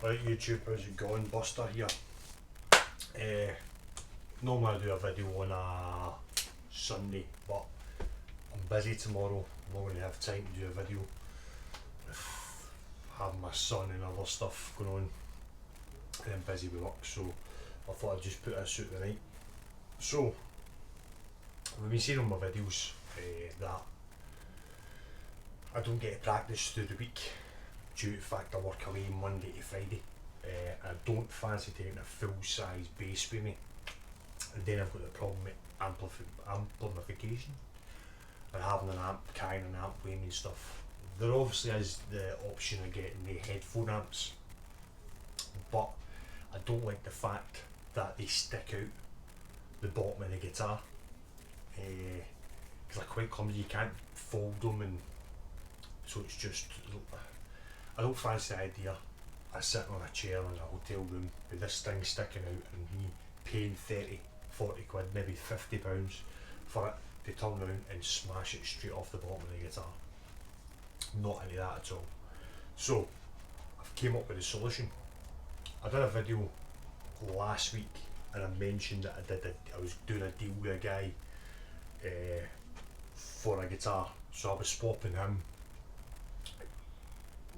Right, YouTube, how's it going? Buster here. Normally I do a video on a Sunday, but I'm busy tomorrow. I'm not going to have time to do a video. I have my son and other stuff going on, and I'm busy with work, so I thought I'd just put this out tonight. So, we've been seeing on my videos that I don't get to practice through the week due to the fact I work away Monday to Friday. I don't fancy taking a full size bass with me, and then I've got the problem with amplification and having an amp carrying an amp with me and stuff. There obviously is the option of getting the headphone amps, but I don't like the fact that they stick out the bottom of the guitar, because they're quite clumsy. You can't fold them, and so it's just, I don't fancy the idea of sitting on a chair in a hotel room with this thing sticking out and me paying 30, 40 quid, maybe £50 for it to turn around and smash it straight off the bottom of the guitar. Not into that at all. So I've came up with a solution. I did a video last week and I mentioned that I was doing a deal with a guy for a guitar. So I was swapping him,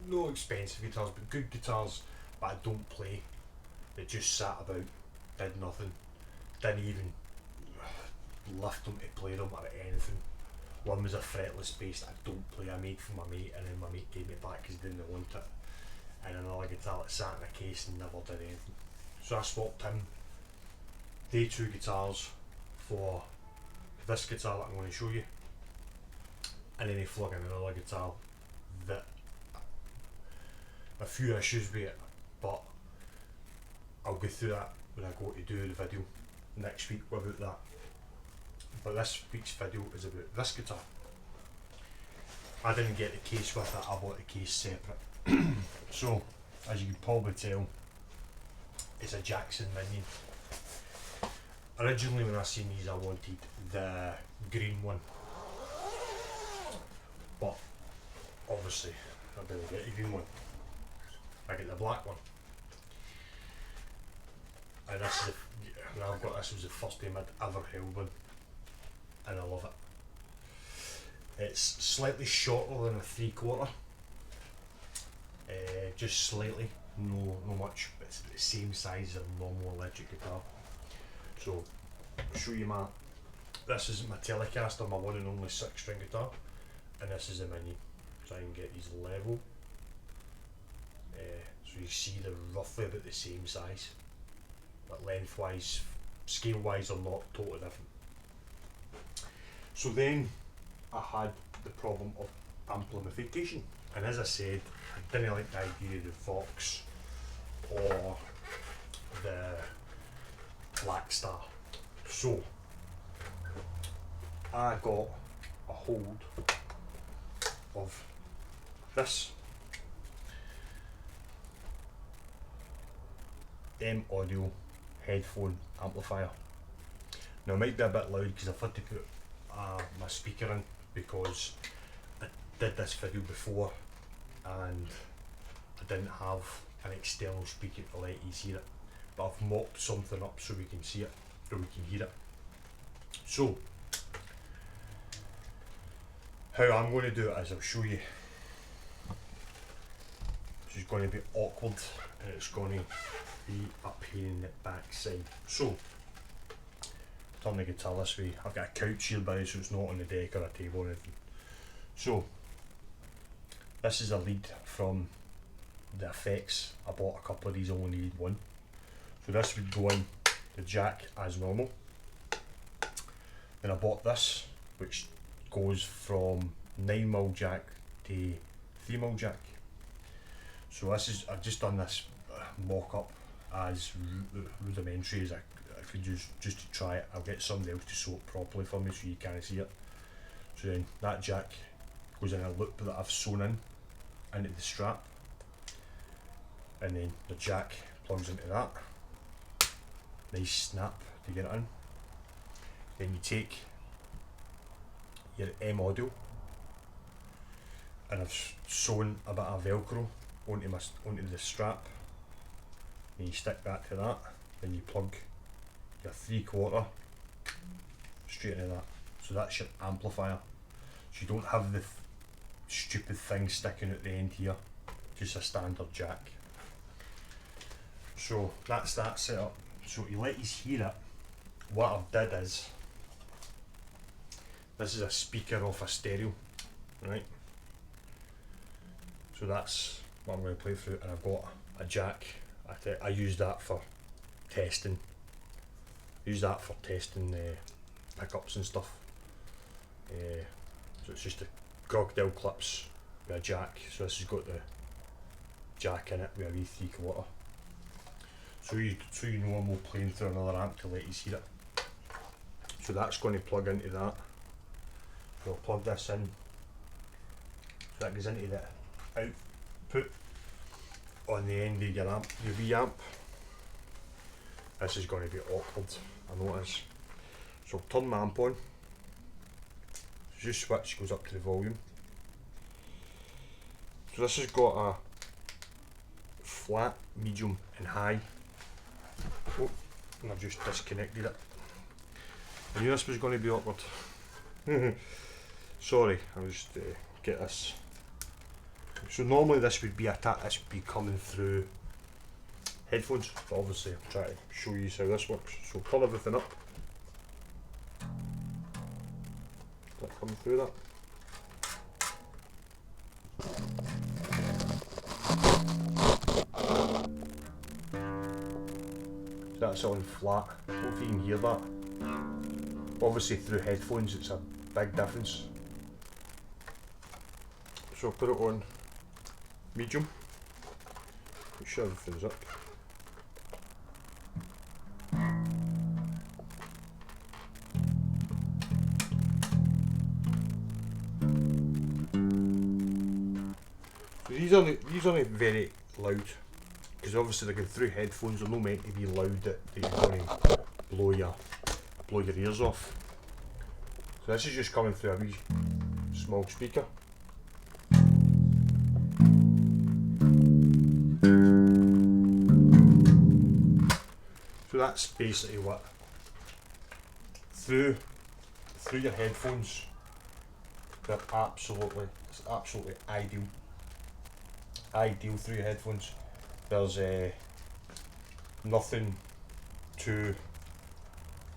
no expensive guitars, but good guitars that I don't play, that just sat about, did nothing, didn't even lift them to play them or anything. One was a fretless bass that I don't play, I made for my mate, and then my mate gave me it back because he didn't want it. And another guitar that sat in a case and never did anything. So I swapped him, they two guitars, for this guitar that I'm going to show you, and then he flung in another guitar that a few issues with it, but I'll go through that when I go to do the video next week about that. But this week's video is about this guitar. I didn't get the case with it, I bought the case separate. So, as you can probably tell, it's a Jackson Minion. Originally when I seen these I wanted the green one, but obviously I didn't get the green one, I get the black one. And this is this was the first time I'd ever held one, and I love it. It's slightly shorter than a 3/4, just slightly, no much, but it's the same size as a normal electric guitar. So I'll show you this is my Telecaster, my one and only 6-string guitar, and this is a Minion. Try and get these level, so you see they're roughly about the same size, but lengthwise, scale wise, they're not totally different. So then I had the problem of amplification, and as I said, I didn't like the idea of the Vox or the Black Star. So I got a hold of this M Audio headphone amplifier. Now it might be a bit loud because I've had to put my speaker in, because I did this video before and I didn't have an external speaker to let you hear it, but I've mocked something up so we can see it, or we can hear it. So how I'm going to do it is I'll show you. This is going to be awkward and it's going to be a pain in the backside. So turn the guitar this way. I've got a couch here by, so it's not on the deck or a table or anything. So this is a lead from the effects. I bought a couple of these, I only needed one. So this would go in the jack as normal. Then I bought this, which goes from 9mm jack to 3mm jack. So this is, I've just done this mock up as rudimentary as I could use, just to try it. I'll get somebody else to sew it properly for me so you can't see it. So then that jack goes in a loop that I've sewn in into the strap, and then the jack plugs into that. Nice snap to get it in. Then you take your M Audio, and I've sewn a bit of Velcro onto the strap and you stick that to that, then you plug your 3/4 straight into that. So that's your amplifier. So you don't have the stupid thing sticking at the end here, just a standard jack. So that's that setup. So to let you hear it, what I've did is, this is a speaker off a stereo, right? So that's what I'm going to play through, and I've got a jack. I use that for testing. Pickups and stuff. So it's just a Gogdell clips with a jack. So this has got the jack in it with a wee 3/4. So you know I'm playing through another amp to let you hear it. So that's going to plug into that. So I'll plug this in. So that goes into the output on the end of your amp, your wee amp. This is going to be awkward, I know it is. So I'll turn my amp on. Just switch goes up to the volume. So this has got a flat, medium and high. Oh, and I've just disconnected it. I knew this was going to be awkward. Sorry, I'll just get this. So normally this would be coming through headphones, but obviously I'll try to show you how this works. So turn everything up. That coming through that. So that's on flat. I don't know if you can hear that. Obviously through headphones it's a big difference. So I'll put it on medium. Make sure everything's up. So these aren't very loud, because obviously they're going through headphones. They're not meant to be loud that you're going to blow your ears off. So this is just coming through a wee small speaker. So that's basically what through your headphones. It's absolutely ideal through your headphones. There's nothing to.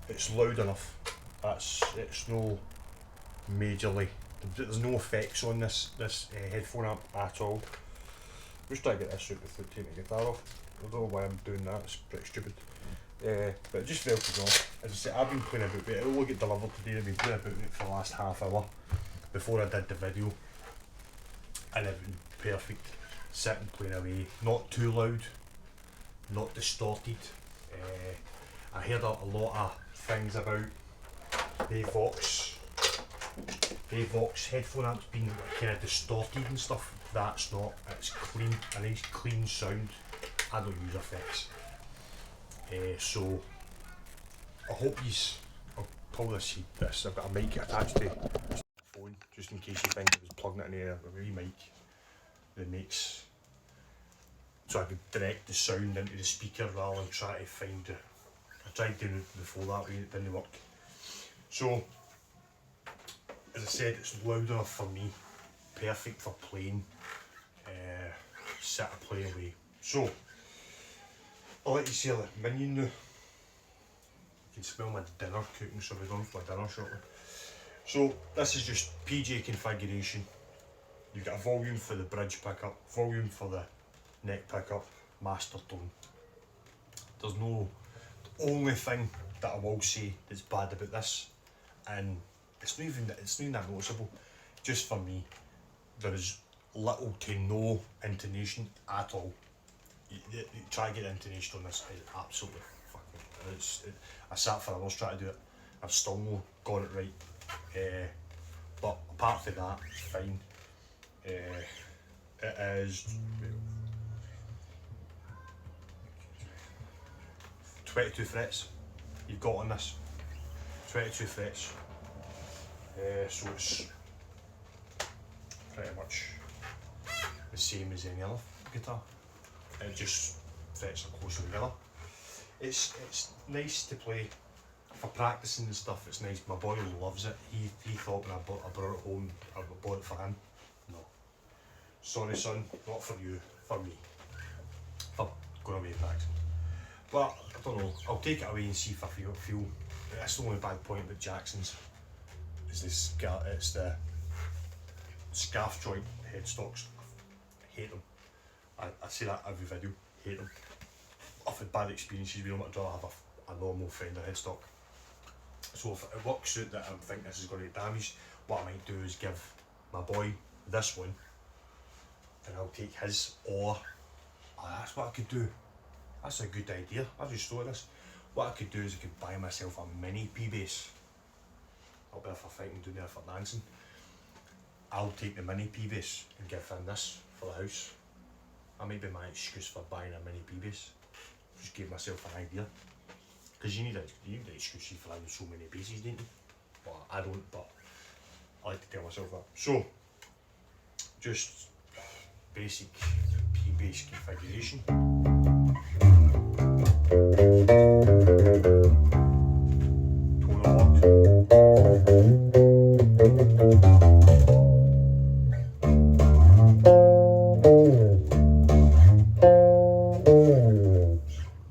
It's loud enough. It's no majorly. There's no effects on this headphone amp at all. I'm just trying to get this out without taking the guitar off. I don't know why I'm doing that. It's pretty stupid. But it just felt to go. As I say, I've been playing about with it. It'll all get delivered today. I've been playing about with it for the last half hour before I did the video, and it's been perfect. Sitting playing away, not too loud, not distorted. I heard a lot of things about the Vox headphone amps being kind of distorted and stuff. That's not. It's clean, a nice clean sound. I don't use effects. So I hope I'll pull this. I've got a mic attached to the phone just in case you think it was plugging it in there. A wee mic that makes, so I could direct the sound into the speaker rather than try to find the. I tried doing it before that way, it didn't work. So as I said, it's loud enough for me, perfect for playing, sit and play away. So I'll let you see the minion now. You can smell my dinner cooking, so we're going for my dinner shortly. So this is just PJ configuration. You've got a volume for the bridge pickup, volume for the neck pickup, master tone. There's no. The only thing that I will say that's bad about this, and it's not even that noticeable, just for me, there is little to no intonation at all. You try to get intonation on this, it's absolutely fucking. I sat for hours trying to do it. I've still not got it right. But apart from that, it's fine. It is 22 frets you've got on this. 22 frets. So it's pretty much the same as any other guitar. It just frets are close together. It's nice to play for practicing and stuff. It's nice. My boy loves it. He thought when I brought it home, I bought it for him. No, sorry son, not for you, for me, for going away practicing. But I don't know, I'll take it away and see if I feel that's the only bad point about Jackson's is it's the scarf joint headstocks. I hate them. I say that every video, hate them. I've had bad experiences with them. I'd rather have a normal Fender headstock. So if it works out that I think this is going to get damaged, what I might do is give my boy this one and I'll take his, or that's what I could do. That's a good idea. I just thought of this. What I could do is I could buy myself a mini P-bass. I'll be if I fighting down there for dancing. I'll take the mini P-bass and give him this for the house. That might be my excuse for buying a mini P-bass. Just give myself an idea. Because you need an excuse for having so many basses, don't you? Well, I don't, but I like to tell myself that. So, just basic P-bass configuration. Tone locked.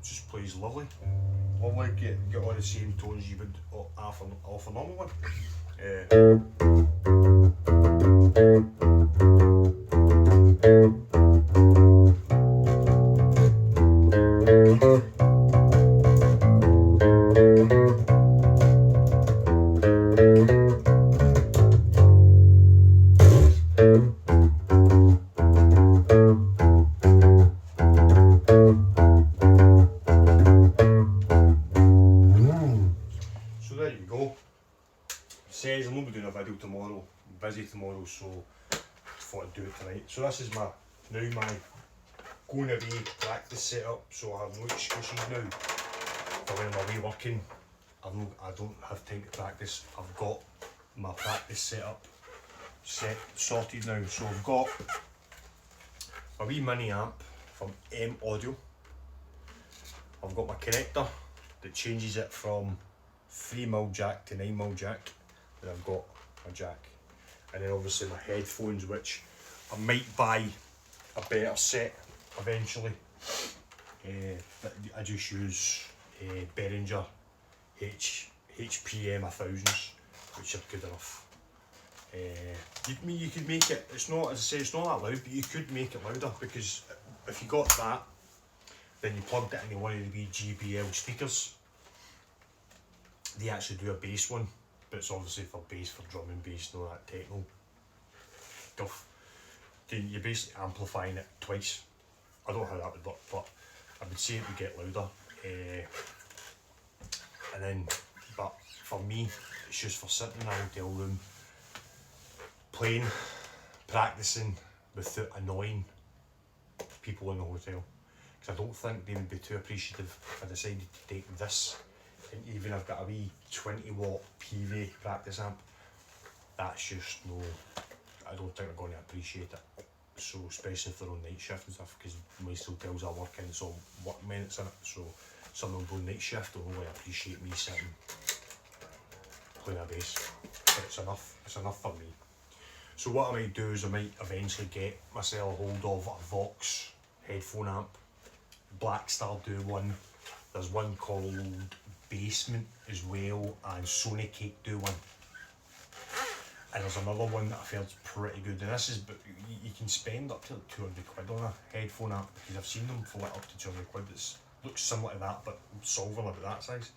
Just plays lovely. Lovely, get all the same tones you would off a normal one. So there you go. Says I'm going to be doing a video tomorrow. I'm busy tomorrow, so I thought I'd do it tonight. So this is my going away practice setup. So I have no excuses now for when I'm away working. I don't have time to practice. I've got my practice setup sorted now. So I've got a wee mini amp from M Audio. I've got my connector that changes it from 3mm jack to 9mm jack. Then I've got my jack, and then obviously my headphones, which I might buy a better set eventually. But I just use Behringer HPM 1000s, which are good enough. You could make it. It's not, as I say, it's not that loud, but you could make it louder, because if you got that, then you plugged it into one of the wee JBL speakers. They actually do a bass one, but it's obviously for bass, for drum and bass, no that techno stuff. Then you're basically amplifying it twice. I don't know how that would work, but I would say it would get louder. And then, but for me, it's just for sitting in a hotel room, playing, practicing without annoying people in the hotel. Because I don't think they would be too appreciative if I decided to take this, and even I've got a wee 20-watt PV practice amp. That's just no, I don't think they're going to appreciate it. So especially if they're on night shift and stuff, because most hotels I work in, it's all work minutes in it. So some of them go night shift, don't really appreciate me sitting playing a bass. But it's enough for me. So what I might do is I might eventually get myself a hold of a Vox headphone amp. Blackstar do one. There's one called Basement as well, and Sony Cake do one. And there's another one that I felt pretty good. And this is, but you can spend up to like 200 quid on a headphone amp, because I've seen them for like up to 200 quid. It looks similar to that, but solving about that size.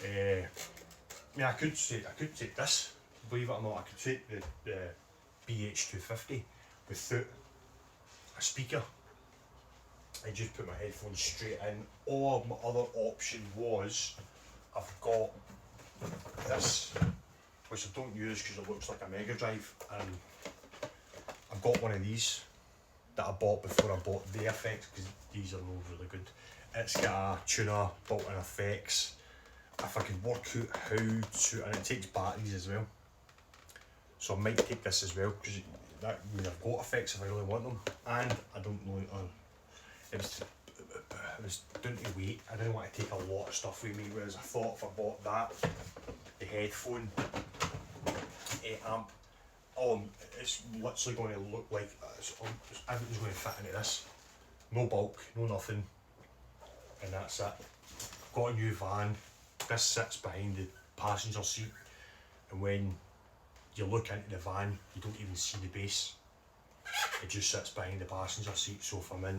Yeah, I could take this. Believe it or not, I could take the BH250 without a speaker. I just put my headphones straight in. Or my other option was, I've got this, which I don't use because it looks like a Mega Drive, and I've got one of these that I bought before I bought the effects, because these are all really good. It's got a tuner, built-in effects. If I could work out how to, and it takes batteries as well, so I might take this as well, because that, I mean, I've got effects if I really want them, and I don't know. was down to weight. I didn't want to take a lot of stuff with me, whereas I thought if I bought that, the headphone, amp, it's literally going to look like everything's going to fit into this. No bulk, no nothing, and that's it. Got a new van. This sits behind the passenger seat, and when you look into the van, you don't even see the base. It just sits behind the passenger seat, so if I'm in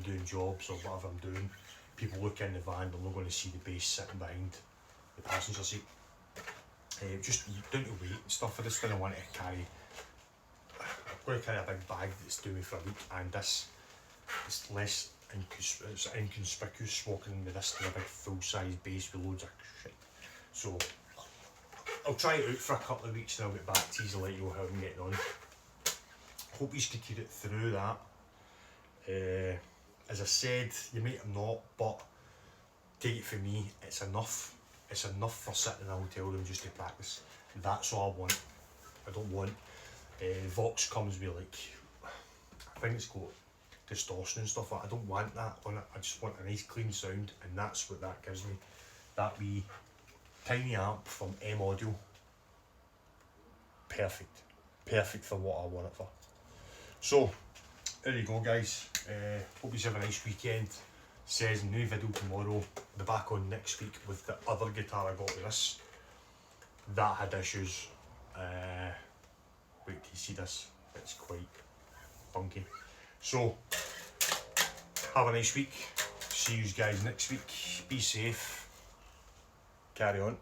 doing jobs or whatever I'm doing, people look in the van, they're not going to see the base sitting behind the passenger seat. Just down to weight and stuff, I just didn't want to carry. I've got to carry a big bag that's doing me for a week, and this is less inconspicuous walking with this to a big full-size base with loads of shit. So I'll try it out for a couple of weeks and I'll get back to you and let you know how I'm getting on. Hope you could get it through that. As I said, you might have not, but take it from me, it's enough. It's enough for sitting in a hotel room just to practice. That's all I want. I don't want. Vox comes with like, I think it's got distortion and stuff like that. I don't want that on it. I just want a nice clean sound, and that's what that gives me. That wee tiny amp from M Audio. Perfect. Perfect for what I want it for. So, there you go guys. Hope you have a nice weekend. Says new video tomorrow. I'll be back on next week with the other guitar I got with this. That had issues. Wait till you see this. It's quite funky. So, have a nice week. See you guys next week. Be safe. Carry on.